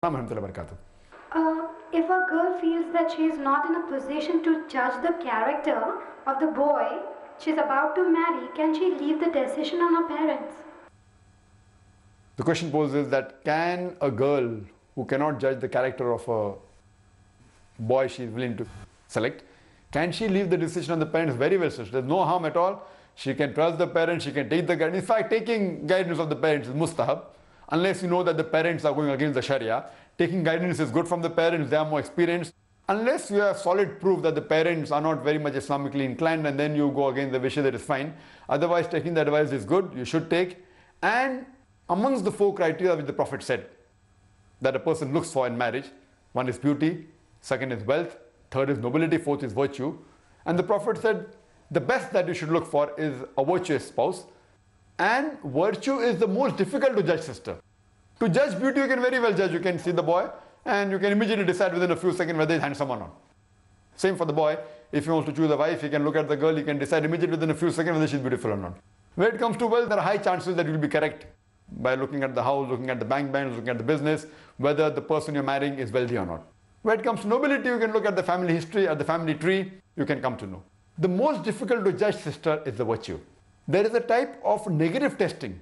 If a girl feels that she is not in a position to judge the character of the boy she's about to marry, can she leave the decision on her parents? The question poses that can a girl who cannot judge the character of a boy she is willing to select, can she leave the decision on the parents? Very well, sir. There's no harm at all. She can trust the parents, she can take the guidance. In fact, taking guidance of the parents is mustahab. Unless you know that the parents are going against the Sharia, taking guidance is good from the parents, they are more experienced. Unless you have solid proof that the parents are not very much Islamically inclined and then you go against the wishes, that is fine. Otherwise, taking the advice is good, you should take. And amongst the 4 criteria which the Prophet said that a person looks for in marriage, one is beauty, second is wealth, third is nobility, fourth is virtue. And the Prophet said the best that you should look for is a virtuous spouse. And virtue is the most difficult to judge, sister. To judge beauty, you can very well judge. You can see the boy and you can immediately decide within a few seconds whether he's handsome or not. Same for the boy. If he wants to choose a wife, he can look at the girl, he can decide immediately within a few seconds whether she's beautiful or not. When it comes to wealth, there are high chances that you'll be correct by looking at the house, looking at the bank balance, looking at the business, whether the person you're marrying is wealthy or not. When it comes to nobility, you can look at the family history, at the family tree, you can come to know. The most difficult to judge, sister, is the virtue. There is a type of negative testing.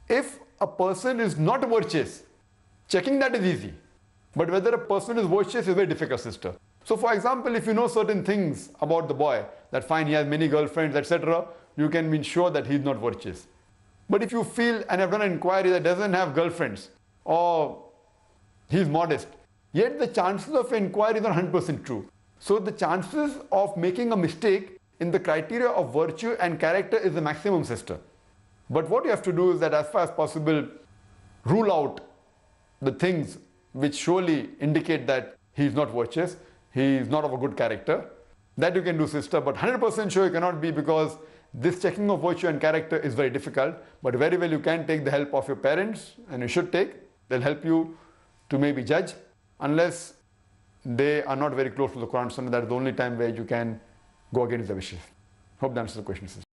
If a person is not virtuous, checking that is easy. But whether a person is virtuous is very difficult, sister. So for example, if you know certain things about the boy, that fine, he has many girlfriends, etc., you can be sure that he is not virtuous. But if you feel and have done an inquiry that doesn't have girlfriends, or he is modest, yet the chances of inquiry is not 100% true. So the chances of making a mistake in the criteria of virtue and character is the maximum, sister. But what you have to do is that as far as possible, rule out the things which surely indicate that he is not virtuous, he is not of a good character. That you can do, sister, but 100% sure you cannot be, because this checking of virtue and character is very difficult. But very well you can take the help of your parents, and you should take. They'll help you to maybe judge, unless they are not very close to the Quran Sunnah. That is the only time where you can go against the wishes. Hope that answers the question, sister.